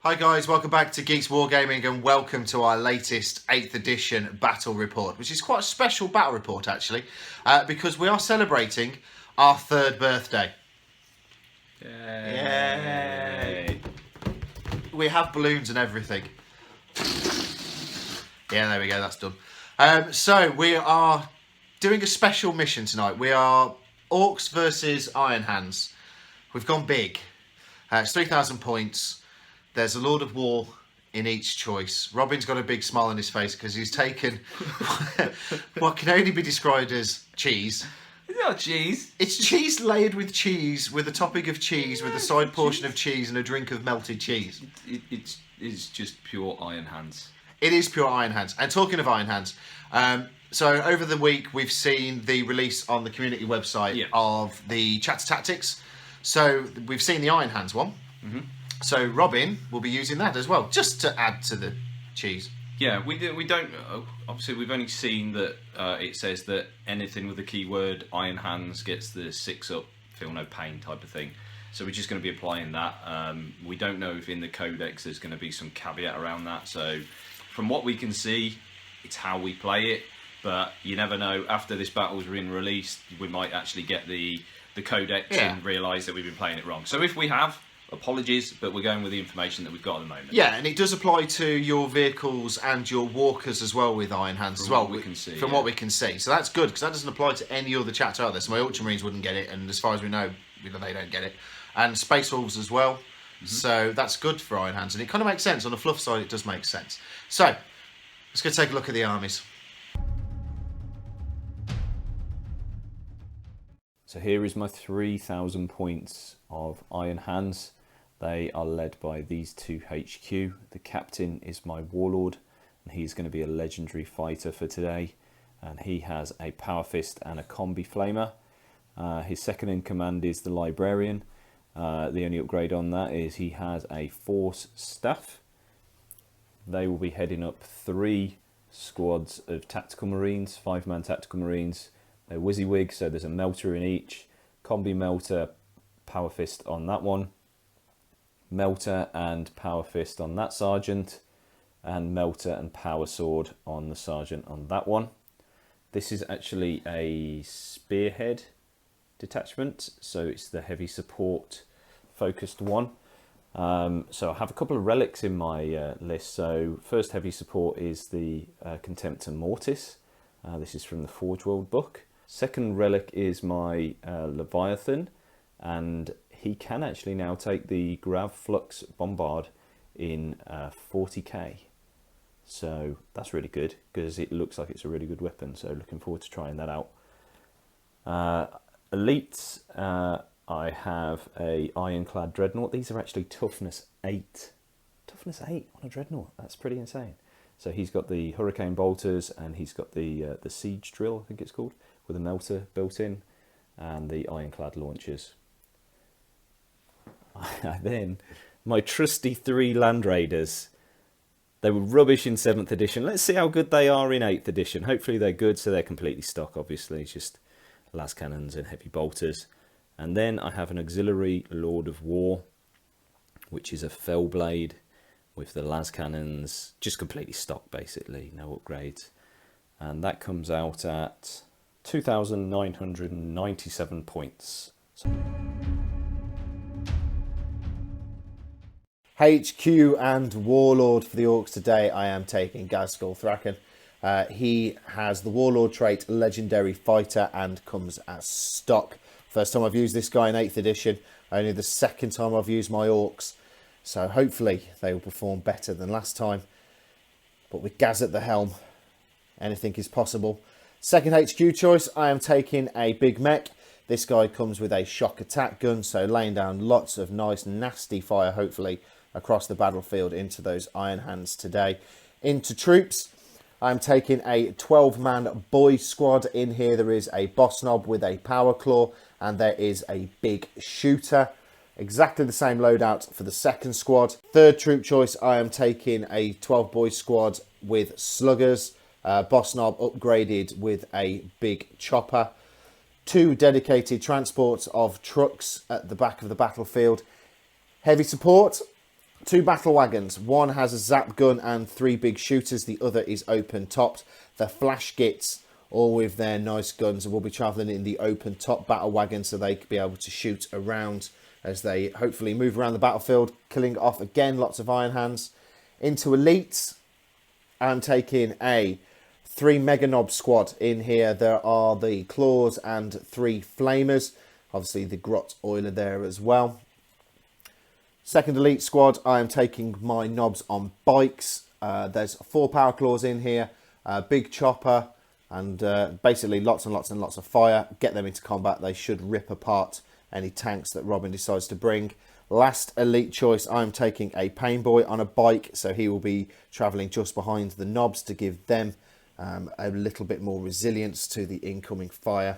Hi guys, welcome back to Geeks Wargaming and welcome to our latest 8th edition battle report, which is quite a special battle report actually, because we are celebrating our 3rd birthday. Yay! We have balloons and everything. Yeah, there we go, that's done. So we are doing a special mission tonight. We are Orks versus Iron Hands. We've gone big. It's 3,000 points. There's a Lord of War in each choice. Robin's got a big smile on his face because he's taken what can only be described as cheese. It's not cheese. It's cheese layered with cheese, with a topping of cheese, with a side portion of cheese and a drink of melted cheese. It's just pure Iron Hands. It is pure Iron Hands. And talking of Iron Hands, so over the week we've seen the release on the community website of the Chapter Tactics. So we've seen the Iron Hands one. Mm-hmm. So Robin will be using that as well, just to add to the cheese. Yeah, we don't. Obviously, we've only seen that it says that anything with the keyword Iron Hands gets the 6 up, feel no pain type of thing. So we're just going to be applying that. We don't know if in the codex there's going to be some caveat around that. So from what we can see, it's how we play it. But you never know. After this battle's been released, we might actually get the codex and realise that we've been playing it wrong. So if we have, apologies, but we're going with the information that we've got at the moment. Yeah, and it does apply to your vehicles and your walkers as well with Iron Hands as well. What we can see, from what we can see. So that's good, because that doesn't apply to any other chapter out there. So my Ultramarines wouldn't get it, and as far as we know, they don't get it. And Space Wolves as well. Mm-hmm. So that's good for Iron Hands, and it kind of makes sense. On the fluff side, it does make sense. So, let's go take a look at the armies. So here is my 3,000 points of Iron Hands. They are led by these two HQ. The captain is my Warlord, and he's going to be a legendary fighter for today. And he has a Power Fist and a Combi Flamer. His second in command is the Librarian. The only upgrade on that is he has a Force Staff. They will be heading up 3 squads of Tactical Marines, 5-man Tactical Marines. They're WYSIWYG, so there's a Melter in each. Combi Melter, Power Fist on that one. Melter and Power Fist on that Sergeant. And Melter and Power Sword on the Sergeant on that one. This is actually a Spearhead detachment, so it's the heavy support focused one. So I have a couple of relics in my list. So first heavy support is the Contemptor Mortis. This is from the Forge World book. Second relic is my Leviathan, and he can actually now take the Grav Flux Bombard in 40k. So that's really good, because it looks like it's a really good weapon, so looking forward to trying that out. Elites, I have a Ironclad Dreadnought. These are actually toughness 8. Toughness 8 on a Dreadnought, that's pretty insane. So he's got the Hurricane Bolters, and he's got the Siege Drill, I think it's called, with a Melter built in, and the Ironclad launchers. Then my trusty 3 Land Raiders. They were rubbish in 7th edition. Let's see how good they are in 8th edition. Hopefully they're good, so they're completely stock, obviously. It's just las cannons and heavy bolters. And then I have an auxiliary Lord of War, which is a Fellblade with the las cannons, just completely stock basically, no upgrades. And that comes out at 2,997 points. HQ and Warlord for the Orcs today. I am taking Ghazghkull Thraken. He has the Warlord trait, Legendary Fighter, and comes as stock. First time I've used this guy in 8th edition, only the second time I've used my Orcs. So hopefully they will perform better than last time. But with Gaz at the helm, anything is possible. Second HQ choice, I am taking a big mech. This guy comes with a shock attack gun, so laying down lots of nice nasty fire, hopefully, across the battlefield into those Iron Hands today. Into troops, I'm taking a 12-man boy squad. In here there is a boss knob with a power claw, and there is a big shooter. Exactly the same loadout for the second squad. Third troop choice, I am taking a 12-boy squad with sluggers. Boss knob upgraded with a big chopper. 2 dedicated transports of trucks at the back of the battlefield. Heavy support, 2 battle wagons. One has a zap gun and 3 big shooters. The other is open topped. The flash gits, all with their nice guns, and will be travelling in the open top battle wagon so they could be able to shoot around as they hopefully move around the battlefield, killing off again lots of iron hands. Into elites, I'm taking a 3 mega knob squad in here. There are the claws and 3 flamers. Obviously the grot oiler there as well. Second elite squad, I am taking my knobs on bikes. There's 4 power claws in here, big chopper, and basically lots and lots and lots of fire. Get them into combat. They should rip apart any tanks that Robin decides to bring. Last elite choice, I'm taking a pain boy on a bike, so he will be travelling just behind the knobs to give them a little bit more resilience to the incoming fire.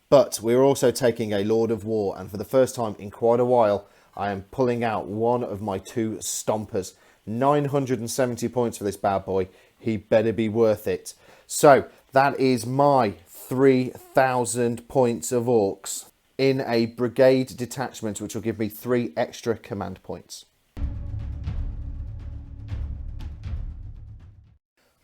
But we're also taking a Lord of War, and for the first time in quite a while, I am pulling out one of my 2 stompers. 970 points for this bad boy. He better be worth it. So that is my 3,000 points of Orks in a brigade detachment, which will give me 3 extra command points.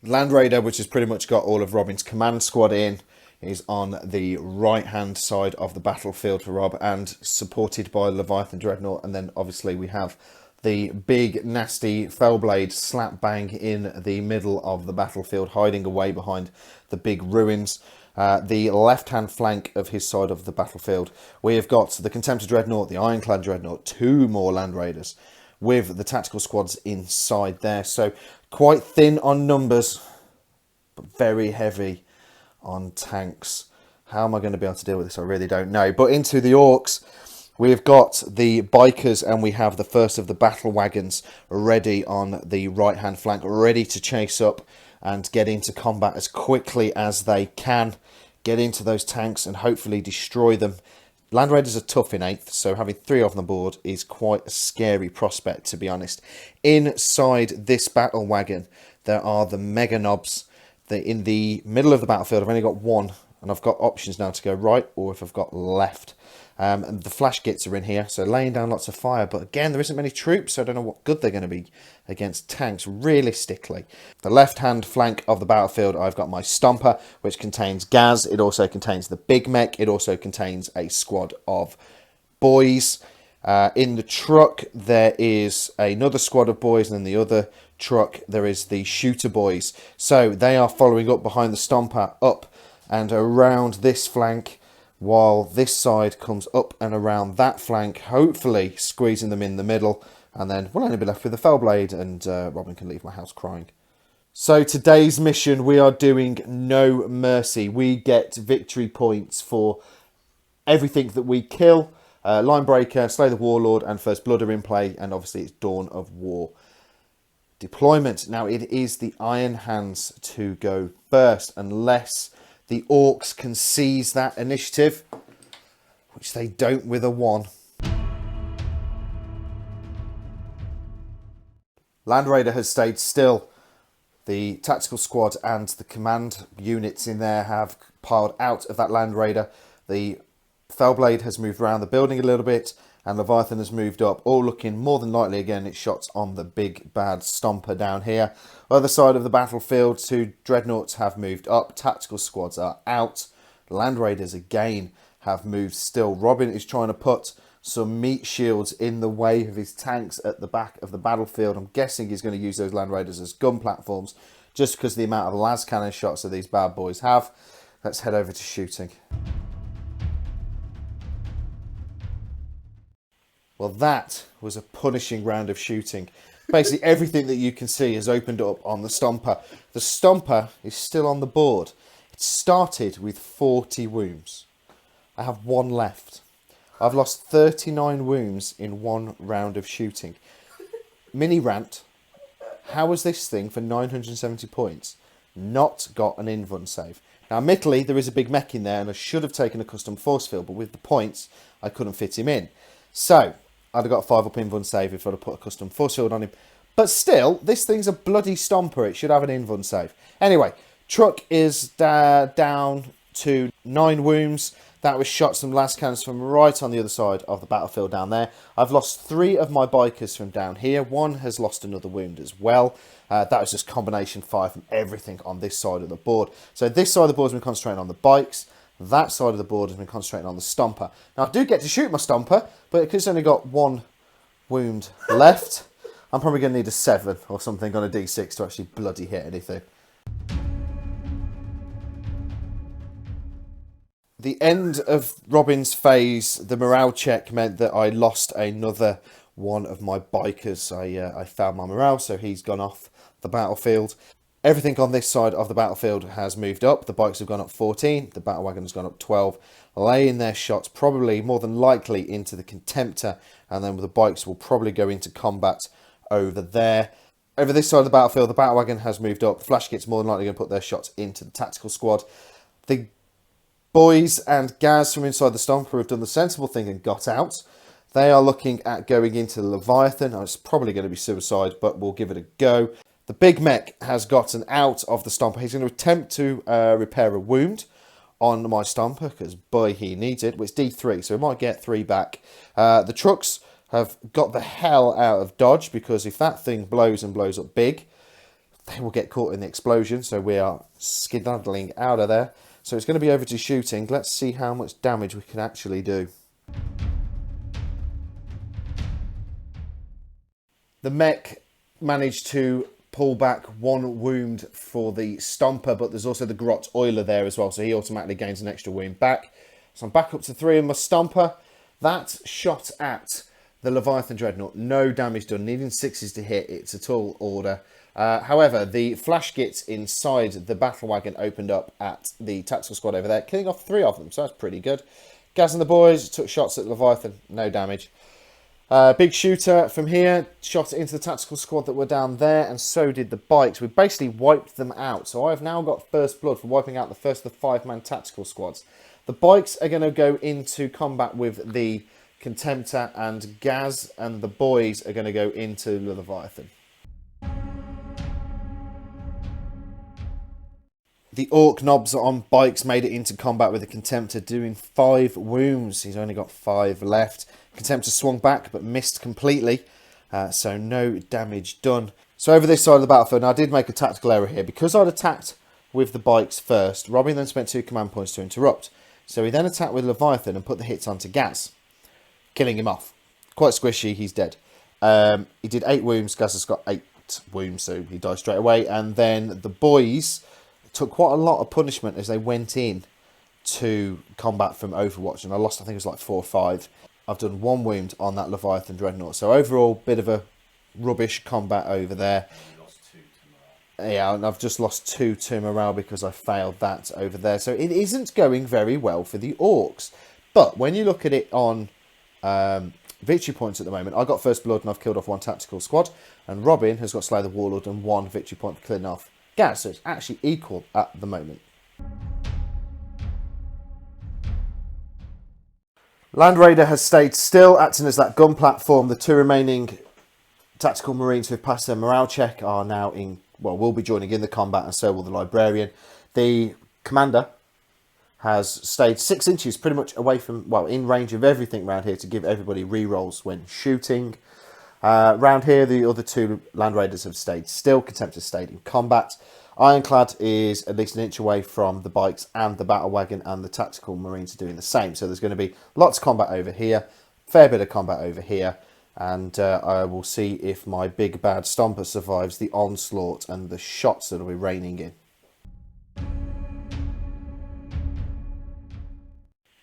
Land Raider, which has pretty much got all of Robin's command squad in, is on the right hand side of the battlefield for Rob and supported by Leviathan Dreadnought. And then obviously we have the big nasty Fellblade slap bang in the middle of the battlefield, hiding away behind the big ruins. The left hand flank of his side of the battlefield, we have got the Contemptor Dreadnought, the Ironclad Dreadnought, 2 more Land Raiders with the tactical squads inside there. So quite thin on numbers, but very heavy on tanks. How am I going to be able to deal with this? I really don't know. But into the Orks, we've got the bikers and we have the first of the battle wagons ready on the right hand flank, ready to chase up and get into combat as quickly as they can, get into those tanks and hopefully destroy them. Land Raiders are tough in 8th, so having 3 of them on the board is quite a scary prospect, to be honest. Inside this battle wagon, there are the mega knobs. In the middle of the battlefield, I've only got 1, and I've got options now to go right or if I've got left. And the flash gits are in here, so laying down lots of fire. But again, there isn't many troops, so I don't know what good they're going to be against tanks, realistically. The left-hand flank of the battlefield, I've got my Stompa, which contains Gaz. It also contains the Big Mech. It also contains a squad of boys. In the truck, there is another squad of boys, and in the other truck, there is the shooter boys. So they are following up behind the Stompa, up and around this flank, while this side comes up and around that flank, hopefully squeezing them in the middle, and then we'll only be left with the Fellblade, and Robin can leave my house crying. So today's mission, we are doing no mercy. We get victory points for everything that we kill. Linebreaker, Slay the Warlord, and First Blood are in play, and obviously it's Dawn of War. Deployment. Now it is the Iron Hands to go first, unless the Orks can seize that initiative, which they don't with a 1. Land Raider has stayed still. The tactical squad and the command units in there have piled out of that Land Raider. The Fellblade has moved around the building a little bit, and Leviathan has moved up, all looking more than likely, again, it's shots on the big bad Stomper down here. Other side of the battlefield, 2 Dreadnoughts have moved up, tactical squads are out. Land Raiders, again, have moved still. Robin is trying to put some meat shields in the way of his tanks at the back of the battlefield. I'm guessing he's going to use those Land Raiders as gun platforms, just because of the amount of las cannon shots that these bad boys have. Let's head over to shooting. Well, that was a punishing round of shooting. Basically, everything that you can see has opened up on the Stomper. The Stomper is still on the board. It started with 40 wounds. I have 1 left. I've lost 39 wounds in 1 round of shooting. Mini rant. How was this thing for 970 points not got an invuln save? Now, admittedly, there is a big mech in there, and I should have taken a custom force field, but with the points, I couldn't fit him in. So I'd have got a 5-up invuln save if I'd have put a custom force field on him. But still, this thing's a bloody Stomper. It should have an invuln save. Anyway, truck is down to 9 wounds. That was shots from las cannons from right on the other side of the battlefield down there. I've lost 3 of my bikers from down here. 1 has lost another wound as well. That was just combination fire from everything on this side of the board. So this side of the board has been concentrating on the bikes. That side of the board has been concentrating on the stomper. Now I do get to shoot my stomper, but because it's only got 1 wound left, I'm probably going to need a 7 or something on a D6 to actually bloody hit anything. The end of Robin's phase, the morale check meant that I lost another one of my bikers. I found my morale, so he's gone off the battlefield. Everything on this side of the battlefield has moved up. The bikes have gone up 14, the battle wagon has gone up 12, laying their shots probably more than likely into the Contemptor, and then the bikes will probably go into combat over there. Over this side of the battlefield, the battle wagon has moved up. The flash kit's more than likely going to put their shots into the tactical squad. The boys and Gaz from inside the Stomper have done the sensible thing and got out. They are looking at going into the Leviathan. It's probably going to be suicide, but we'll give it a go. The big mech has gotten out of the Stomper. He's going to attempt to repair a wound on my Stomper, because boy, he needs it. Well, it's D3, so we might get 3 back. The trucks have got the hell out of dodge, because if that thing blows and blows up big, they will get caught in the explosion. So we are skedaddling out of there. So it's going to be over to shooting. Let's see how much damage we can actually do. The mech managed to pull back 1 wound for the Stomper, but there's also the Grot Oiler there as well, so he automatically gains an extra wound back. So I'm back up to 3 in my Stomper. That shot at the Leviathan Dreadnought, no damage done, needing 6s to hit. It's a tall order. However, the flash gits inside the battle wagon opened up at the tactical squad over there, killing off 3 of them, so that's pretty good. Gaz and the boys took shots at the Leviathan, no damage. Big shooter from here shot into the tactical squad that were down there, and so did the bikes. We basically wiped them out, so I've now got first blood for wiping out the first of the 5-man tactical squads. The bikes are going to go into combat with the Contemptor, and Gaz and the boys are going to go into the Leviathan. The Orc knobs on bikes made it into combat with the Contemptor, doing 5 wounds. He's only got 5 left. Contemptor swung back but missed completely, so no damage done. So over this side of the battlefield, now I did make a tactical error here. Because I'd attacked with the bikes first, Robin then spent 2 command points to interrupt. So he then attacked with Leviathan and put the hits onto Gaz, killing him off. Quite squishy, he's dead. He did 8 wounds, Gaz has got 8 wounds, so he died straight away. And then the boys took quite a lot of punishment as they went in to combat from Overwatch, and I lost, I think it was like 4 or 5. I've done 1 wound on that Leviathan Dreadnought, so overall bit of a rubbish combat over there. You lost 2 to morale. Yeah, and I've just lost 2 to morale because I failed that over there, so it isn't going very well for the Orcs. But when you look at it on victory points at the moment, I got first blood and I've killed off 1 tactical squad, and Robin has got Slay the Warlord and 1 victory point for killing off Gaz, so it's actually equal at the moment. Land Raider has stayed still, acting as that gun platform. The 2 remaining tactical marines who have passed their morale check are now in, well, will be joining in the combat, and so will the Librarian. The commander has stayed 6 inches pretty much away from, well, in range of everything around here to give everybody re-rolls when shooting. Round here, the other 2 Land Raiders have stayed still. Contemptor stayed in combat. Ironclad is at least an inch away from the bikes and the battle wagon, and the tactical marines are doing the same. So there's going to be lots of combat over here, fair bit of combat over here, and I will see if my big bad Stomper survives the onslaught and the shots that will be raining in.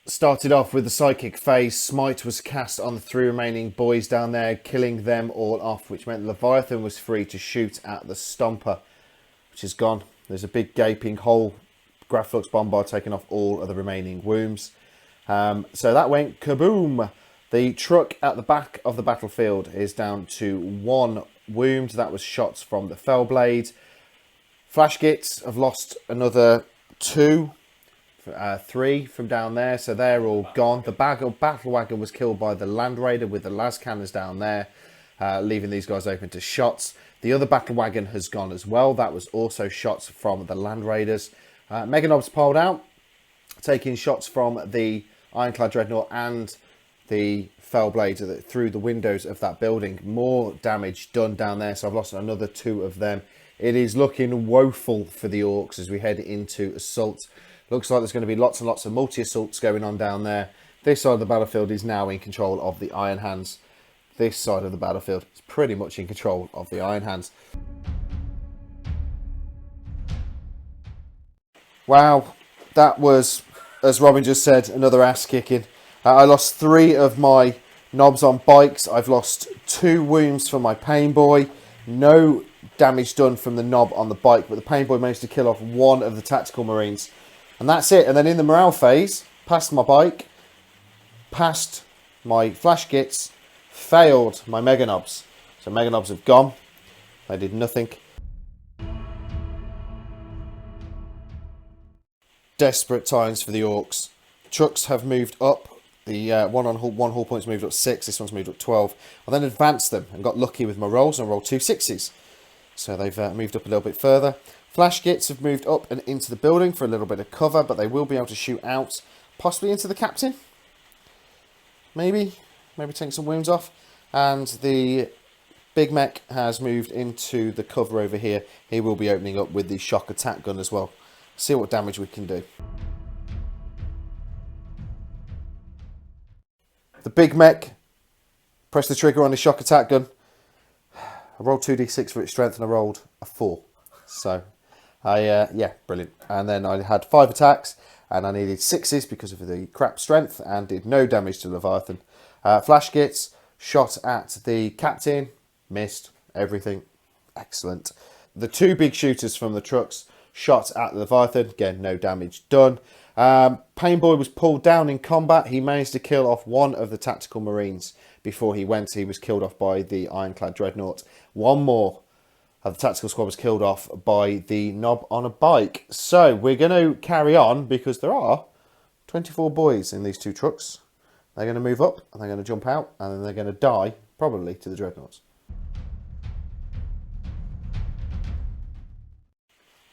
Started off with the psychic phase. Smite was cast on the 3 remaining boys down there, killing them all off, which meant Leviathan was free to shoot at the Stomper, which is gone. There's a big gaping hole. Graflux Bombard taking off all of the remaining wounds. So that went kaboom. The truck at the back of the battlefield is down to 1 wound. That was shots from the Fellblade. Flash Gits have lost another 2. 3 from down there, so they're all gone. The battle wagon was killed by the Land Raider with the las cannons down there, leaving these guys open to shots. The other battle wagon has gone as well. That was also shots from the Land Raiders. Meganob's piled out, taking shots from the Ironclad Dreadnought and the Fellblade through the windows of that building. More damage done down there, so I've lost another 2 of them. It is looking woeful for the Orks as we head into assault. Looks like there's going to be lots and lots of multi-assaults going on down there. This side of the battlefield is now in control of the Iron Hands. This side of the battlefield is pretty much in control of the Iron Hands. Wow, that was, as Robin just said, another ass kicking. I lost 3 of my knobs on bikes. I've lost 2 wounds from my pain boy. No damage done from the knob on the bike, but the pain boy managed to kill off 1 of the tactical marines. And that's it. And then in the morale phase, past my bike, past my flash kits, failed my mega knobs. So mega knobs have gone. They did nothing. Desperate times for the Orks. Trucks have moved up. The one hull point's moved up 6. This one's moved up 12. I then advanced them and got lucky with my rolls and rolled 2 6s. So they've moved up a little bit further. Flash kits have moved up and into the building for a little bit of cover, but they will be able to shoot out, possibly into the captain. Maybe take some wounds off. And the big mech has moved into the cover over here. He will be opening up with the shock attack gun as well. See what damage we can do. The big mech, press the trigger on the shock attack gun. I rolled 2d6 for its strength and I rolled a 4. So, yeah, brilliant. And then I had 5 attacks and I needed 6s because of the crap strength and did no damage to Leviathan. Flash kits, shot at the captain, missed everything. Excellent. The 2 big shooters from the trucks shot at the Leviathan. Again, no damage done. Painboy was pulled down in combat. He managed to kill off 1 of the tactical marines before he went. He was killed off by the Ironclad Dreadnought. 1 more of the tactical squad was killed off by the knob on a bike. So we're going to carry on because there are 24 boys in these 2 trucks. They're going to move up and they're going to jump out and then they're going to die, probably, to the Dreadnoughts.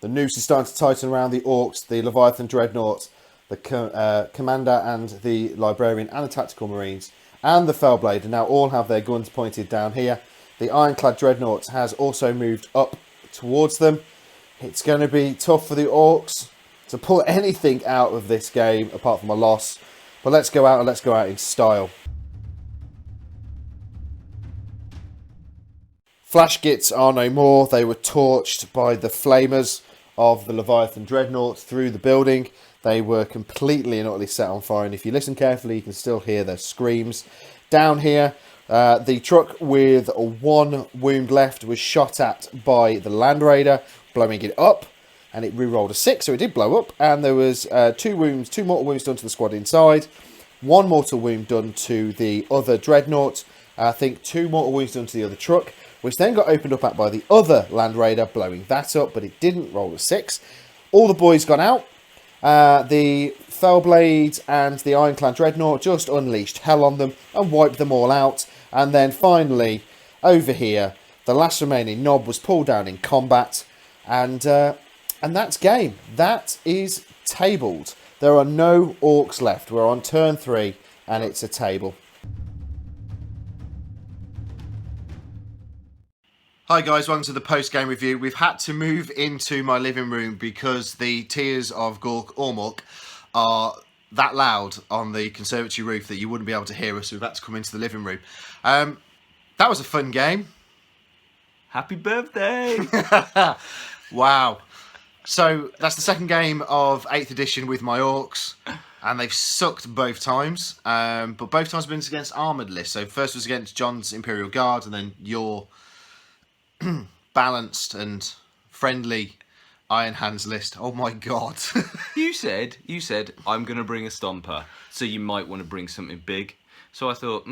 The noose is starting to tighten around the Orks, the Leviathan Dreadnought, the Commander and the Librarian and the Tactical Marines and the Fellblade, and now all have their guns pointed down here. The Ironclad Dreadnought has also moved up towards them. It's going to be tough for the Orks to pull anything out of this game apart from a loss. But let's go out and let's go out in style. Flash kits are no more. They were torched by the flamers of the Leviathan Dreadnought through the building. They were completely and utterly set on fire, and if you listen carefully you can still hear their screams. Down here, the truck with 1 wound left was shot at by the Land Raider, blowing it up, and it re-rolled a 6, so it did blow up, and there was 2 mortal wounds done to the squad inside, 1 mortal wound done to the other Dreadnought, I think 2 mortal wounds done to the other truck, which then got opened up at by the other Land Raider, blowing that up, but it didn't roll a 6. All the boys got out. The Fellblade and the Ironclad Dreadnought just unleashed hell on them and wiped them all out. And then finally, over here, the last remaining knob was pulled down in combat. And that's game. That is tabled. There are no Orks left. We're on turn 3 and it's a table. Hi guys, welcome to the post-game review. We've had to move into my living room because the Tears of Gork Ormuk are that loud on the conservatory roof that you wouldn't be able to hear us, so we've had to come into the living room. That was a fun game. Happy birthday! Wow. So that's the second game of 8th edition with my Orks, and they've sucked both times, but both times have been against armoured lists. So first was against John's Imperial Guard, and then your balanced and friendly Iron Hands list. Oh my god. You said I'm going to bring a stomper, so you might want to bring something big. So I thought,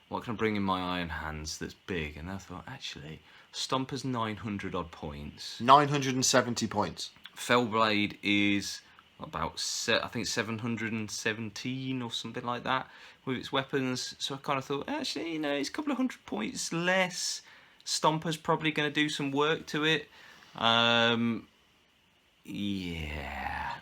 what can I bring in my Iron Hands that's big? And I thought, actually, stomper's 900 odd points. 970 points. Fellblade is about, I think, 717 or something like that with its weapons. So I kind of thought, actually, it's a couple of 100 points less. Stomper's probably going to do some work to it. Yeah,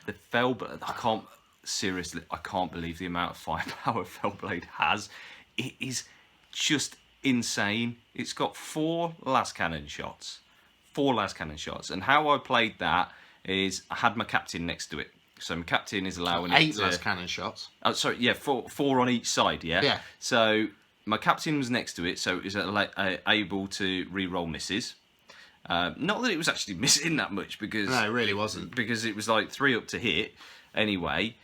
the Fellblade, seriously, I can't believe the amount of firepower Fellblade has. It is just insane. It's got 4 las cannon shots. 4 las cannon shots. And how I played that is I had my captain next to it. So my captain is allowing 8 it to... las cannon shots. Oh, sorry, yeah, four on each side, yeah? Yeah. So my captain was next to it, so it was able to re-roll misses. Not that it was actually missing that much, because... No, it really wasn't. Because it was like 3 up to hit. Anyway,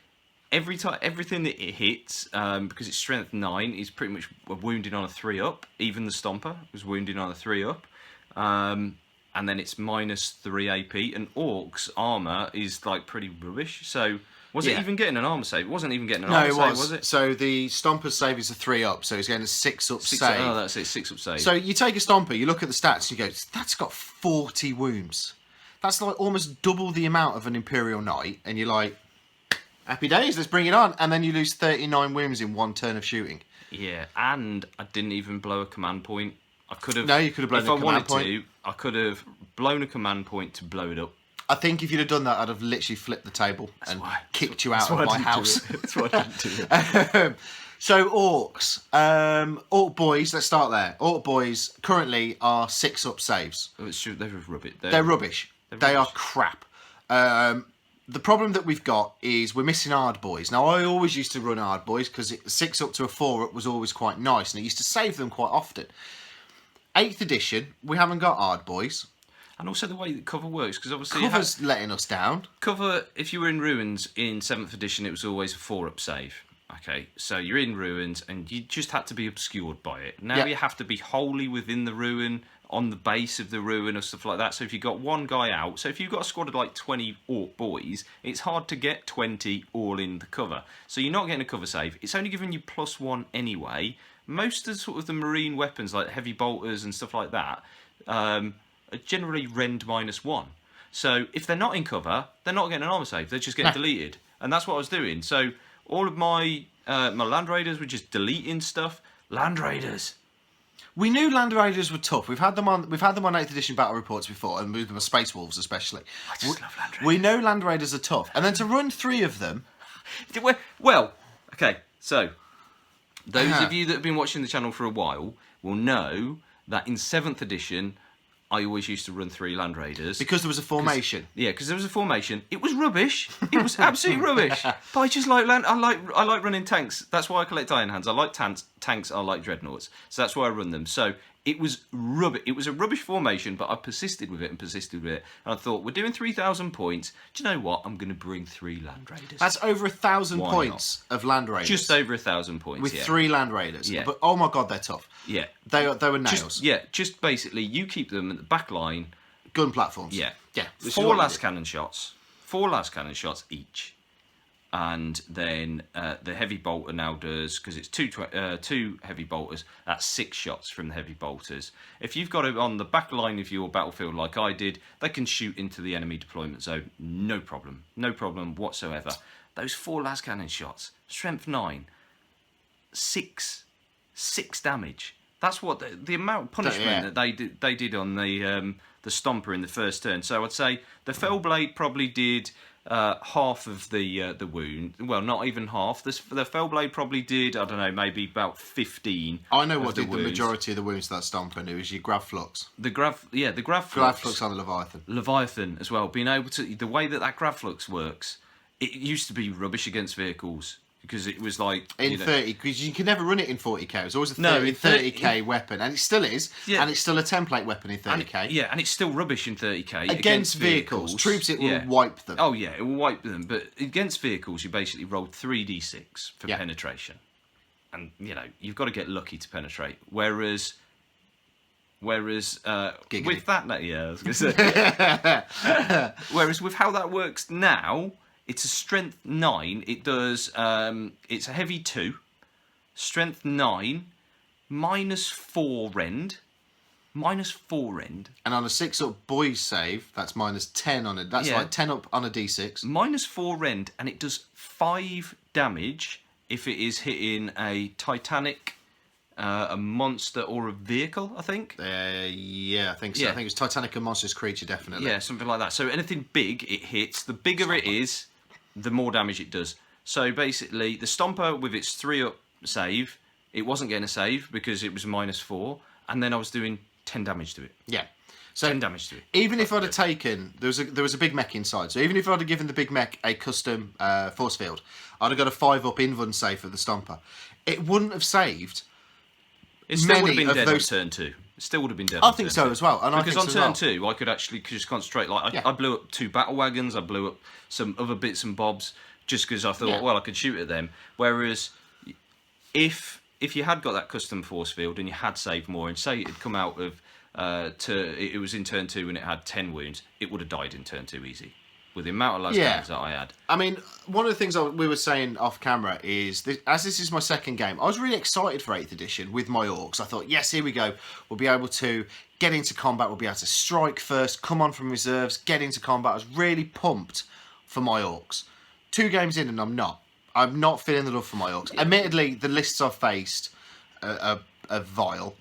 everything that it hits, because it's strength 9, is pretty much wounded on a 3 up. Even the Stomper was wounded on a 3 up. And then it's -3 AP. And Orks armor is like pretty rubbish. So was it even getting an armor save? It wasn't even getting an armor save, was it? So the Stomper's save is a 3 up, so he's getting a 6 up save. Oh, that's it, 6 up save. So you take a Stomper, you look at the stats, and you go, that's got 40 wounds. That's like almost double the amount of an Imperial Knight, and you're like, happy days, let's bring it on. And then you lose 39 wounds in 1 turn of shooting. Yeah, and I didn't even blow a command point. I could have. No, you could have blown a command point. If I wanted to, I could have blown a command point to blow it up. I think if you'd have done that, I'd have literally flipped the table and kicked you out of my house. That's what I didn't do. So Orks, Ork boys. Let's start there. Ork boys currently are 6 up saves. Oh, it's true. They're rubbish. They're rubbish. They are crap. The problem that we've got is we're missing hard boys. Now I always used to run hard boys because 6 up to a 4 up was always quite nice, and it used to save them quite often. 8th edition, we haven't got hard boys. And also the way that cover works, because obviously... Cover's letting us down. Cover, if you were in Ruins in 7th edition, it was always a 4-up save. Okay, so you're in Ruins, and you just had to be obscured by it. Now you have to be wholly within the ruin, on the base of the ruin, or stuff like that. So if you've got one guy out... So if you've got a squad of like 20 Ork boys, it's hard to get 20 all in the cover. So you're not getting a cover save. It's only giving you +1 anyway. Most of sort of the marine weapons, like heavy bolters and stuff like that, are generally rend -1. So if they're not in cover, they're not getting an armor save. They're just getting deleted, and that's what I was doing. So all of my my Land Raiders were just deleting stuff. Land Raiders. We knew Land Raiders were tough. We've had them on 8th edition battle reports before, and with them Space Wolves especially. I just love Land Raiders. We know Land Raiders are tough, and then to run 3 of them. Well, okay, so. Those of you that have been watching the channel for a while will know that in 7th edition, I always used to run 3 Land Raiders. Because there was a formation. Because there was a formation. It was rubbish. It was absolutely rubbish. But I just like I like running tanks. That's why I collect Iron Hands. I like tanks. Tanks are like dreadnoughts. So that's why I run them. So it was rubbish. It was a rubbish formation, but I persisted with it and persisted with it. And I thought, we're doing 3,000 points. Do you know what? I'm going to bring 3 Land Raiders. That's over 1,000 points of Land Raiders. Just over 1,000 points. With 3 Land Raiders. Yeah. But oh my god, they're tough. Yeah. They were nails. Just basically, you keep them at the back line. Gun platforms. Yeah. Yeah. 4 las cannon shots. 4 las cannon shots each. And then the heavy bolter now does, because it's 2 heavy bolters, that's 6 shots from the heavy bolters. If you've got it on the back line of your battlefield like I did, they can shoot into the enemy deployment zone. No problem. No problem whatsoever. Those 4 las cannon shots, strength 9, 6 damage. That's what the amount of punishment that they did on the Stomper in the first turn. So I'd say the Fellblade probably did half of the wound. Well, not even half. The Fellblade probably did, I don't know, maybe about 15. I know what did the majority of the wounds to that Stomper, and it was your grav flux. The grav flux. Grav flux on the Leviathan. Leviathan as well. Being able to, the way that grav flux works, it used to be rubbish against vehicles. Because it was like... In 30, because you can never run it in 40k. It was always a 30k weapon, and it still is. Yeah. And it's still a template weapon in 30k. And it's still rubbish in 30k. Against vehicles. Troops, it will wipe them. Oh, yeah, it will wipe them. But against vehicles, you basically rolled 3d6 for penetration. And, you've got to get lucky to penetrate. Whereas with that... Yeah, I was going to say. Whereas with how that works now... It's a strength 9. It does. It's a heavy 2, strength 9, -4 rend, -4 rend. And on a 6 up boys save, that's -10 on it. That's like 10 up on a d6. -4 rend, and it does 5 damage if it is hitting a Titanic, a monster or a vehicle, I think. I think so. Yeah. I think it was Titanic, a monstrous creature, definitely. Yeah, something like that. So anything big, it hits. The bigger it is, the more damage it does. So basically, the Stomper with its 3-up save, it wasn't getting a save because it was -4, and then I was doing 10 damage to it. Yeah. So 10 damage to it. even if I'd have taken, there was a big mech inside. So even if I'd have given the big mech a custom force field, I'd have got a 5-up invuln save for the Stomper. It wouldn't have saved. It still would have been of dead those- on turn 2. It still would have been dead. I on think turn so 2. as well. And because I on think turn so as 2, I could actually just concentrate. Like Yeah. I blew up 2 battle wagons. I blew up some other bits and bobs just because I thought, Yeah. well, I could shoot at them. Whereas if you had got that custom force field and you had saved more, and say it had come out of it was in turn 2 and it had 10 wounds, it would have died in turn 2 easy with the amount of last damage that I had. I mean, one of the things we were saying off camera is, as this is my second game, I was really excited for 8th edition with my Orks. I thought, yes, here we go. We'll be able to get into combat. We'll be able to strike first, come on from reserves, get into combat. I was really pumped for my Orks. 2 games in and I'm not. I'm not feeling the love for my Orks. Admittedly, the lists I've faced are vile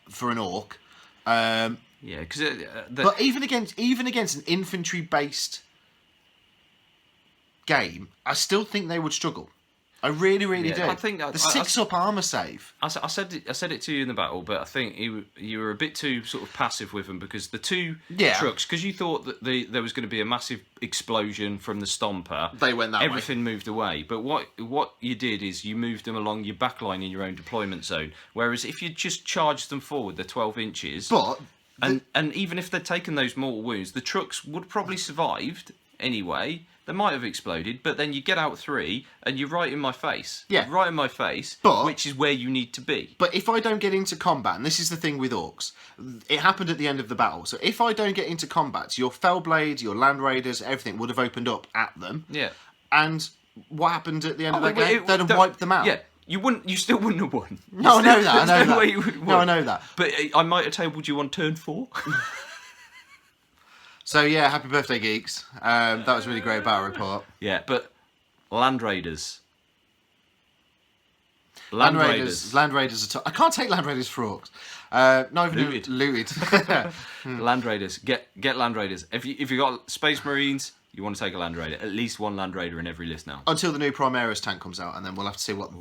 for an Ork. Yeah, because But even against an infantry-based game, I still think they would struggle. I really, really do. I think the 6-up armor save. I said it to you in the battle, but I think you were a bit too sort of passive with them because the 2 trucks, because you thought that there was going to be a massive explosion from the Stomper. They went that way. Everything moved away. But what you did is you moved them along your backline in your own deployment zone. Whereas if you just charged them forward, they're 12 inches. But and even if they'd taken those mortal wounds, the trucks would probably survived anyway. They might have exploded, but then you get out 3 and you're right in my face. Yeah. Right in my face, But- which is where you need to be. But if I don't get into combat, and this is the thing with Orks, it happened at the end of the battle. So if I don't get into combat, your Fellblades, your Land Raiders, everything would have opened up at them. Yeah. And what happened at the end of that wait, game? They'd have wiped them out. Yeah. You still wouldn't have won. No, I know that. I know There's no that. way you would have No, I won. know that. But I might have tabled you on turn 4. So yeah, happy birthday, Geeks. That was a really great battle report. Yeah, but Land Raiders. Land Raiders are tough. I can't take Land Raiders for Orks. Not even looted. Land Raiders. Get Land Raiders. If you got Space Marines, you want to take a Land Raider. At least one Land Raider in every list now. Until the new Primaris tank comes out, and then we'll have to see what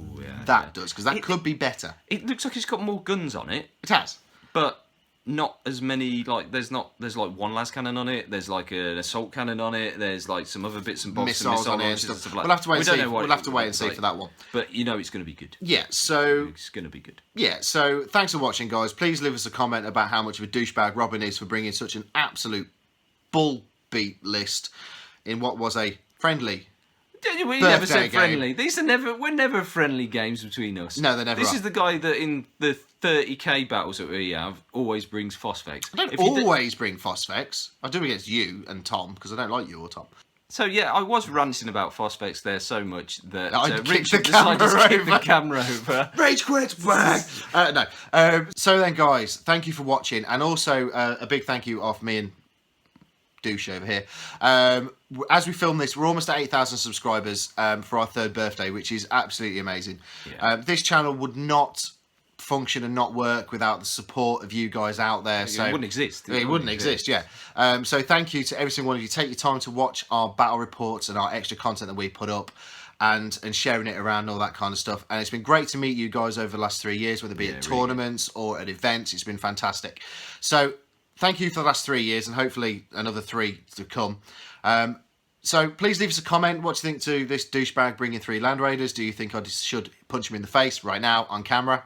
that does, because that could be better. It looks like it's got more guns on it, It has. but not as many. Like there's like one las cannon on it. There's like an assault cannon on it. There's like some other bits and bobs, Missiles on it and launchers stuff. and stuff like We'll have to wait and see. don't know what We'll have to wait and see like, for that one. But you know it's going to be good. Yeah, so It's going to be good. so thanks for watching, guys. Please leave us a comment about how much of a douchebag Robin is for bringing such an absolute bull beat list in what was a friendly. We never Birthday said game. friendly. We're never friendly games between us. No, they never This are. is the guy that in the 30k battles that we have always brings phosphates. I don't always bring phosphex. I do against you and Tom, because I don't like you or Tom. So yeah, I was ranting about phosphates there so much that I kicked Richard the decided to camera kick the over. camera over. Rage quit! Wag! No. So then, guys, thank you for watching, and also a big thank you off me and douche over here. As we film this, we're almost at 8,000 subscribers for our 3rd birthday, which is absolutely amazing. Yeah. This channel would not function and not work without the support of you guys out there. So It wouldn't exist. It wouldn't exist, yeah. So thank you to every single one of you. Take your time to watch our battle reports and our extra content that we put up, and sharing it around and all that kind of stuff. And it's been great to meet you guys over the last 3 years, whether it be at tournaments or at events. It's been fantastic. So thank you for the last 3 years, and hopefully another 3 to come. So please leave us a comment. What do you think to this douchebag bringing 3 Land Raiders? Do you think I should punch him in the face right now on camera?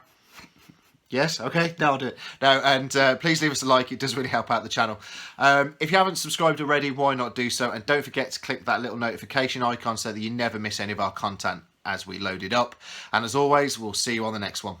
Yes, okay, no, I'll do it. No, and please leave us a like. It does really help out the channel. If you haven't subscribed already, why not do so? And don't forget to click that little notification icon so that you never miss any of our content as we load it up. And as always, we'll see you on the next one.